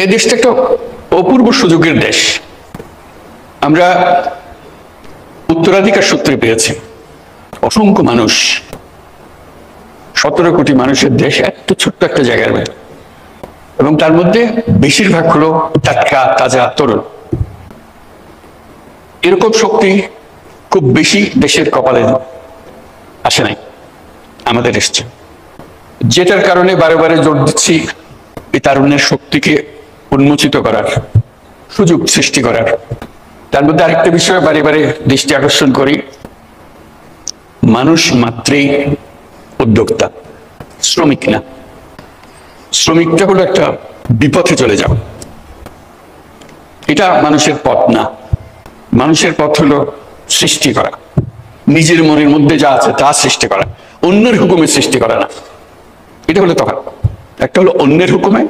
এই দেশটা একটা অপূর্ব সুযোগের দেশ। আমরা উত্তরাধিকার সূত্রে পেয়েছি। অসংখ্য মানুষ, 17 কোটি মানুষের দেশ, এত ছোট্ট একটা জায়গার মধ্যে, এবং তার মধ্যে বেশিরভাগ হলো টাটকা তাজা তরুণ। এরকম শক্তি খুব বেশি দেশের কপালে আসে নাই, আমাদের এসছে। যেটার কারণে বারে বারে জোর দিচ্ছি এই তারুণ্যের শক্তিকে উন্মোচিত করার, সুযোগ সৃষ্টি করার। তার মধ্যে আরেকটা বিষয়ে বারে বারে দৃষ্টি আকর্ষণ করি, মানুষ মাত্রেই উদ্যোক্তা, শ্রমিক না। শ্রমিকটা হলো একটা বিপথে চলে যাও, এটা মানুষের পথ না। মানুষের পথ হলো সৃষ্টি করা, নিজের মনের মধ্যে যা আছে তা সৃষ্টি করা, অন্যের হুকুমে সৃষ্টি করা না। এটা হলো তফাৎ। একটা হলো অন্যের হুকুমে,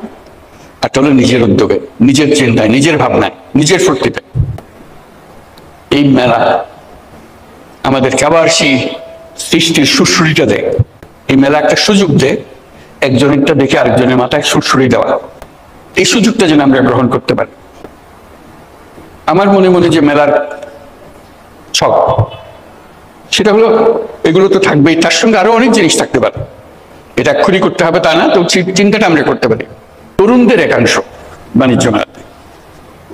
একটা হলো নিজের উদ্যোগে, নিজের চিন্তায়, নিজের ভাবনায়, নিজের ফুর্তিতে। এই মেলা আমাদেরকে আবার সেই সৃষ্টির সুরসুরিটা দেয়। এই মেলা একটা সুযোগ দেয় একজনেরটা দেখে আরেকজনের মাথায় সুরসুরি দেওয়া। এই সুযোগটা যেন আমরা গ্রহণ করতে পারি। আমার মনে মনে যে মেলার ছক, সেটা হলো এগুলো তো থাকবেই, তার সঙ্গে আরো অনেক জিনিস থাকতে পারে। এটা এক্ষুনি করতে হবে তা না, তো চিন্তাটা আমরা করতে পারি। তরুণদের একাংশ বাণিজ্য মেলাতে,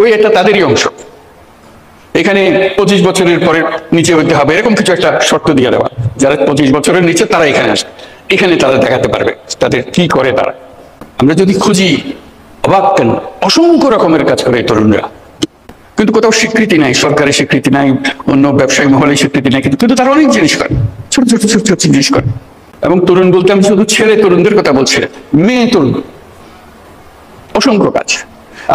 ওই এটা তাদেরই অংশ। এখানে 25 বছরের পরে নিচে হইতে হবে এরকম কিছু একটা শর্ত দিয়ে দেওয়া। যারা 25 বছরের নিচে তারা এখানে আসে, এখানে তারা দেখাতে পারবে তাদের কি করে তারা। আমরা যদি খুঁজি, অবাক কেন, অসংখ্য রকমের কাজ করে এই তরুণরা, কিন্তু কোথাও স্বীকৃতি নাই, সরকারি স্বীকৃতি নাই, অন্য ব্যবসায়ী মহলে স্বীকৃতি নাই, কিন্তু তারা অনেক জিনিস করে, ছোট ছোট ছোট ছোট জিনিস করে। এবং তরুণ বলতে আমি শুধু ছেলে তরুণদের কথা বলছি, মেয়ে তরুণ অসংখ্য কাজ।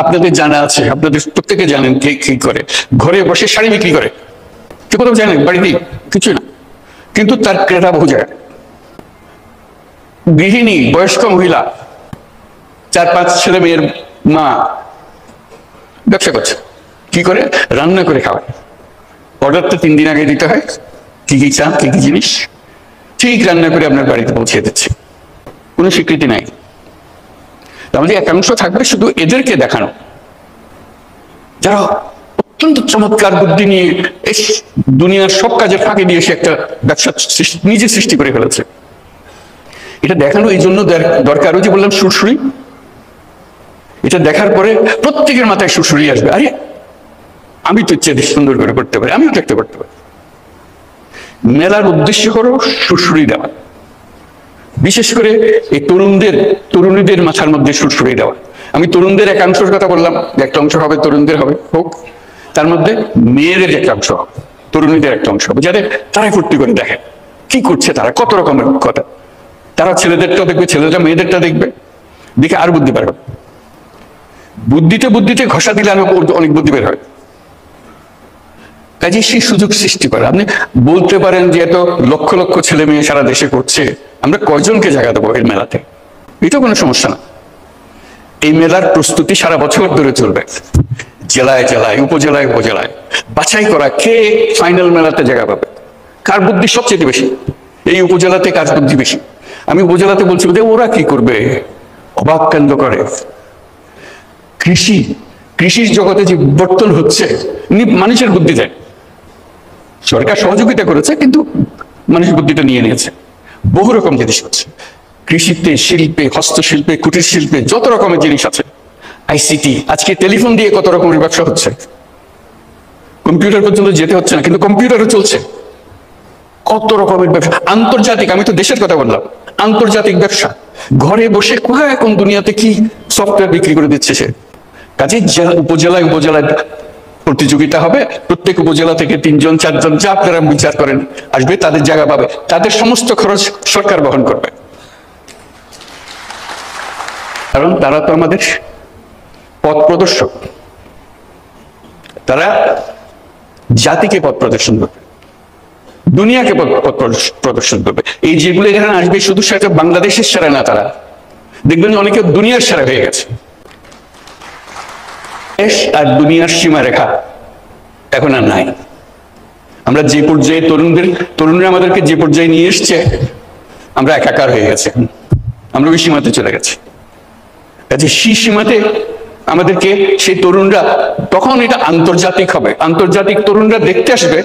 আপনাদের জানা আছে, আপনাদের প্রত্যেকে জানেন কে কি করে। ঘরে বসে শাড়ি বিক্রি করে, কেউ কোথাও জানেন? বাড়িতে কিছু না, কিন্তু তার ক্রেতা বহু জায়গায়। গৃহিণী, বয়স্ক মহিলা, 4-5 ছেলে মেয়ের মা ব্যবসা করছে। কি করে? রান্না করে খাওয়ায়। অর্ডারটা 3 দিন আগে দিতে হয়, কি কি চান, কি কি জিনিস, ঠিক রান্না করে আপনার বাড়িতে পৌঁছে দিচ্ছে। কোনো স্বীকৃতি নাই। আমাদের একাংশ থাকবে শুধু এদেরকে দেখানো, যারা অত্যন্ত চমৎকার বুদ্ধি নিয়ে এই দুনিয়ার সব কাজের ফাঁকে দিয়ে সে একটা ব্যবসা নিজে সৃষ্টি করে ফেলেছে। এটা দেখানো এই জন্য দরকার, ওই যে বললাম সুরসুরি। এটা দেখার পরে প্রত্যেকের মাথায় সুরসুরি আসবে, আরে আমি তো ইচ্ছে সুন্দর করে করতে পারি, আমিও দেখতে করতে পারি। মেলার উদ্দেশ্য হলো সুরসুরি দেওয়া, বিশেষ করে এই তরুণীদের মাথার মধ্যে সুরসুরি দেওয়া। আমি তরুণদের একাংশের কথা বললাম, একটা অংশ হবে তরুণদের হবে হোক, তার মধ্যে মেয়েদের একটা অংশ হবে, তরুণীদের একটা অংশ হবে, যাদের তারাই ফুর্তি করে দেখে কি করছে তারা, কত রকমের কথা। তারা ছেলেদেরটা দেখবে, ছেলেরা মেয়েদেরটা দেখবে, দেখে আর বুদ্ধি পারবে। বুদ্ধিতে বুদ্ধিতে ঘষা দিলে আরো অনেক বুদ্ধি বের হয়। কাজে সেই সুযোগ সৃষ্টি করে। আপনি বলতে পারেন যে এত লক্ষ লক্ষ ছেলে মেয়ে সারা দেশে করছে, আমরা কয়জনকে জায়গা দেবো এই মেলাতে? এটা কোনো সমস্যা না। এই মেলার প্রস্তুতি সারা বছর ধরে চলবে, জেলায় জেলায়, উপজেলায় উপজেলায় বাছাই করা কে ফাইনাল মেলাতে জায়গা পাবে, কার বুদ্ধি সবচেয়ে বেশি। এই উপজেলাতে কাজ বুদ্ধি বেশি। আমি উপজেলাতে বলছি যে ওরা কি করবে, অবাক কাণ্ড করে। কৃষির জগতে যে বিবর্তন হচ্ছে, মানুষের বুদ্ধি দেয়। সরকার সহযোগিতা করেছে, কিন্তু মানুষ বুদ্ধিটা নিয়ে নিয়েছে। বহু রকম জিনিস হচ্ছে কৃষিতে, শিল্পে, হস্তশিল্পে, কুটির শিল্পে, যত রকমের জিনিস আছে। আইসিটি, আজকে টেলিফোন দিয়ে কত রকমের ব্যবসা হচ্ছে, কম্পিউটার পর্যন্ত যেতে হচ্ছে না, কিন্তু কম্পিউটারও চলছে। কত রকমের ব্যবসা, আন্তর্জাতিক, আমি তো দেশের কথা বললাম, আন্তর্জাতিক ব্যবসা। ঘরে বসে কোথায় এখন দুনিয়াতে কি সফটওয়্যার বিক্রি করে দিচ্ছে সে। কাজে উপজেলায় উপজেলায় প্রতিযোগিতা হবে, প্রত্যেক উপজেলা থেকে 3জন 4জন যা আপনারা বিচার করেন আসবে, তাদের জায়গা পাবে, তাদের সমস্ত খরচ সরকার বহন করবে। কারণ তারা তো আমাদের পথ প্রদর্শক, তারা জাতিকে পথ প্রদর্শন করবে, দুনিয়াকে পথ প্রদর্শন করবে। এই যেগুলো এখানে আসবে শুধু সেটা বাংলাদেশের সেরা না, তারা দেখবেন অনেকে দুনিয়ার সেরা হয়ে গেছে। দেশ আর দুনিয়ার সীমারেখা এখন আর নাই। আমরা যে পর্যায়ে তরুণরা আমাদেরকে যে পর্যায়ে নিয়ে এসছে, আমরা একাকার হয়ে গেছে, আমরা ওই সীমাতে চলে গেছি। কাজে সেই সীমাতে আমাদেরকে সেই তরুণরা তখন এটা আন্তর্জাতিক হবে, আন্তর্জাতিক তরুণরা দেখতে আসবে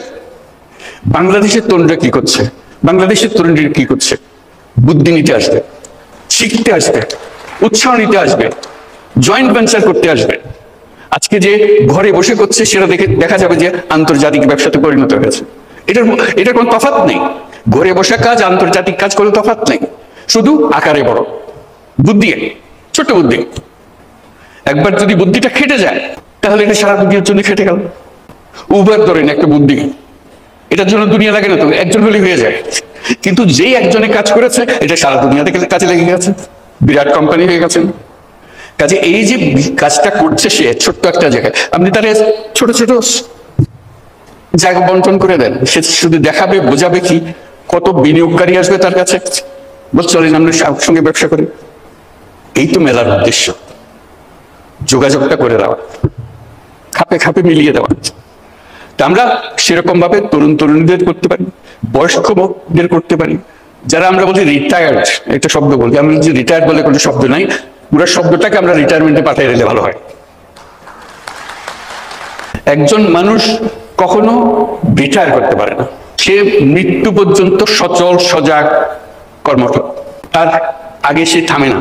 বাংলাদেশের তরুণরা কি করছে, বাংলাদেশের তরুণরা কি করছে, বুদ্ধি নিতে আসবে, শিখতে আসবে, উৎসাহ নিতে আসবে, জয়েন্ট ভেঞ্চার করতে আসবে। আজকে যে ঘরে বসে করছে সেটা দেখে দেখা যাবে যে আন্তর্জাতিক ব্যবসাতে পরিণত হয়েছে। এটার কোনো তফাৎ নেই, ঘরে বসা কাজ আন্তর্জাতিক কাজ কোনো তফাৎ নেই, শুধু আকারে বড়, বুদ্ধি ছোট বুদ্ধি। একবার যদি বুদ্ধিটা খেটে যায় তাহলে এটা সারা দুনিয়ার জন্য খেটে গেল। উবার ধরেন একটা বুদ্ধি, এটার জন্য দুনিয়া লাগে না তো, একজন হলে হয়ে যায়, কিন্তু যেই একজনে কাজ করেছে এটা সারা দুনিয়াতে কাজে লেগে গেছে, বিরাট কোম্পানি হয়ে গেছেন। কাজে এই যে কাজটা করছে সে ছোট্ট একটা জায়গায়, আপনি তার ছোট ছোট জায়গা বন্টন করে দেন, সে শুধু দেখাবে, বোঝাবে কি, কত বিনিয়োগকারী আসবে তার কাছে, বল চলেন আমরা সঙ্গে ব্যবসা করি। এই তো মেলার উদ্দেশ্য, যোগাযোগটা করে দেওয়া, খাপে খাপে মিলিয়ে দেওয়া। তা আমরা সেরকম ভাবে তরুণ তরুণীদের করতে পারি, বয়স্কদের করতে পারি, যারা আমরা বলি রিটায়ার্ড, একটা শব্দ বলি, আমি যে রিটায়ার্ড বলে কোনো শব্দ নাই, পুরো শব্দটাকে আমরা রিটায়ারমেন্টে পাঠিয়ে দিলে ভালো হয়। একজন মানুষ কখনো রিটায়ার করতে পারে না, সে মৃত্যু পর্যন্ত সচল সজাগ কর্মঠ, তার আগে সে থামে না।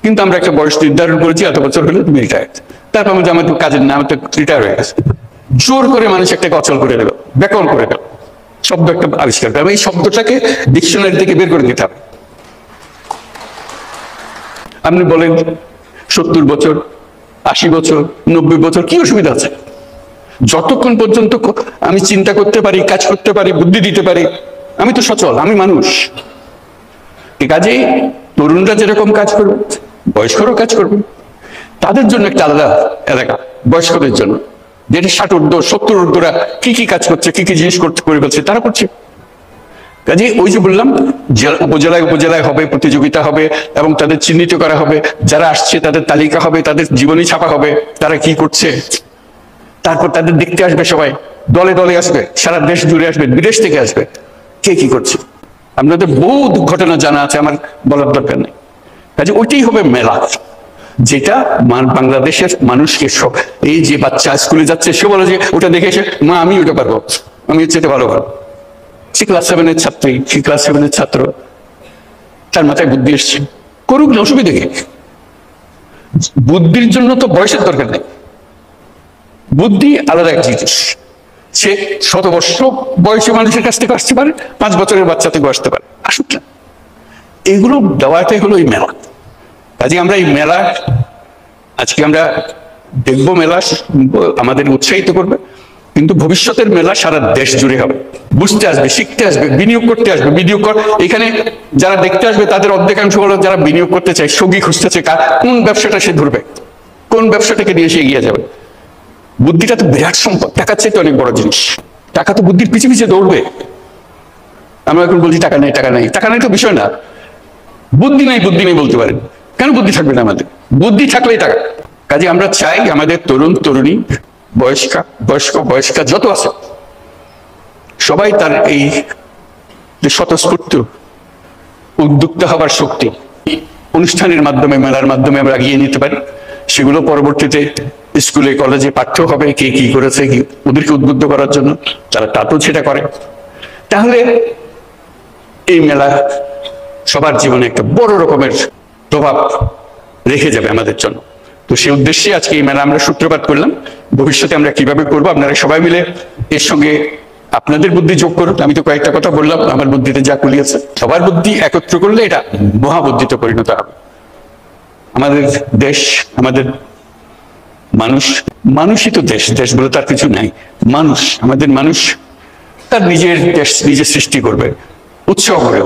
কিন্তু আমরা একটা বয়স নির্ধারণ করেছি, এত বছর হলে তুমি রিটায়ার্ড, তারপর আমি আমার কাজের নাম তো রিটায়ার হয়ে গেছে, জোর করে মানুষ একটাকে অচল করে দিল, ব্যাকরণ করে দিল, শব্দ একটা আবিষ্কার করে, এই শব্দটাকে ডিকশনারি থেকে বের করে দিতে হবে। আপনি বলেন 70 বছর, 80 বছর, 90 বছর, কি অসুবিধা আছে? যতক্ষণ পর্যন্ত আমি চিন্তা করতে পারি, কাজ করতে পারি, বুদ্ধি দিতে পারি, আমি তো সচল, আমি মানুষ। কাজেই তরুণরা যেরকম কাজ করবে, বয়স্করাও কাজ করবে, তাদের জন্য একটা আলাদা এলাকা, বয়স্কদের জন্য, যেটা 60 ঊর্ধ্ব 70 ঊর্ধ্বরা কি কি কাজ করছে, কি কি জিনিস করতে করে ফেলছে, তারা করছে। কাজে ওই যে বললাম, উপজেলায় উপজেলায় হবে, প্রতিযোগিতা হবে এবং তাদের চিহ্নিত করা হবে, যারা আসছে তাদের তালিকা হবে, তাদের জীবনী ছাপা হবে, তারা কি করছে, তারপর তাদের দেখতে আসবে সবাই, দলে দলে আসবে, সারা দেশ জুড়ে আসবে, বিদেশ থেকে আসবে, কে কি করছে। আপনাদের বহু ঘটনা জানা আছে, আমার বলার দরকার নেই। কাজে ওইটাই হবে মেলা, যেটা বাংলাদেশের মানুষকে সব, এই যে বাচ্চা স্কুলে যাচ্ছে সে বলে যে ওটা দেখে এসে মা আমি ওটা পারবো, আমি হচ্ছে এটা ভালো পারবো। সে ক্লাস 7-এর ছাত্রী, সে ক্লাস 7-এর ছাত্র, তার মাথায় বুদ্ধি এসছে, করুক না, অসুবিধা কি? বুদ্ধির জন্য তো বয়সের দরকার নেই, বুদ্ধি আলাদা এক জিনিস। সে 100 বর্ষ বয়সী মানুষের কাছ থেকে আসতে পারে, 5 বছরের বাচ্চা থেকে আসতে পারে, আসুক না। এগুলো দেওয়াটাই হলো এই মেলা। কাজে আমরা এই মেলা আজকে আমরা দেখবো, মেলা আমাদের উৎসাহিত করবে, কিন্তু ভবিষ্যতের মেলা সারা দেশ জুড়ে হবে, বুঝতে আসবে, শিখতে আসবে, বিনিয়োগ করতে আসবে। বিনিয়োগ এখানে যারা দেখতে আসবে তাদের অর্ধেকাংশ হলো যারা বিনিয়োগ করতে চায়, সঙ্গী খুঁজতেছে, কোন ব্যবসাটা সে ধরবে, কোন ব্যবসাটাকে নিয়ে সে এগিয়ে যাবে। বুদ্ধিটা তো বিরাট সম্পদ, টাকার চাইতে অনেক বড় জিনিস। টাকা তো বুদ্ধির পিছিয়ে পিছিয়ে দৌড়বে। আমরা এখন বলছি টাকা নেই, টাকা নেই, টাকা নেই তো বিষয় না, বুদ্ধি নেই, বুদ্ধি নেই বলতে পারেন, কেন বুদ্ধি থাকবে না? আমাদের বুদ্ধি থাকলেই টাকা। কাজে আমরা চাই আমাদের তরুণ তরুণী, বয়স্কা যত আছে সবাই তার এই যে স্বতঃস্ফূর্ত উদ্যোক্তা হবার শক্তি অনুষ্ঠানের মাধ্যমে, মেলার মাধ্যমে আমরা এগিয়ে নিতে পারি। সেগুলো পরবর্তীতে স্কুলে কলেজে পাঠ্য হবে, কে কি করেছে, কি ওদেরকে উদ্বুদ্ধ করার জন্য, তারা তাতেও সেটা করে। তাহলে এই মেলা সবার জীবনে একটা বড় রকমের প্রভাব রেখে যাবে আমাদের জন্য। তো সেই উদ্দেশ্যে আজকে এই মেলা আমরা সূত্রপাত করলাম। ভবিষ্যতে আমরা কিভাবে করবো, আপনারা সবাই মিলে এর সঙ্গে আপনাদের বুদ্ধি যোগ করুন। আমি তো কয়েকটা কথা বললাম, আমার বুদ্ধিতে যা কুলিয়েছে, সবার বুদ্ধি একত্র করলে এটা মহাবুদ্ধিতে পরিণত হবে। আমাদের দেশ, আমাদের মানুষই তো দেশ, দেশ বলে তার কিছু নাই, মানুষ, আমাদের মানুষ তার নিজের দেশ নিজে সৃষ্টি করবে, উৎসাহ করে।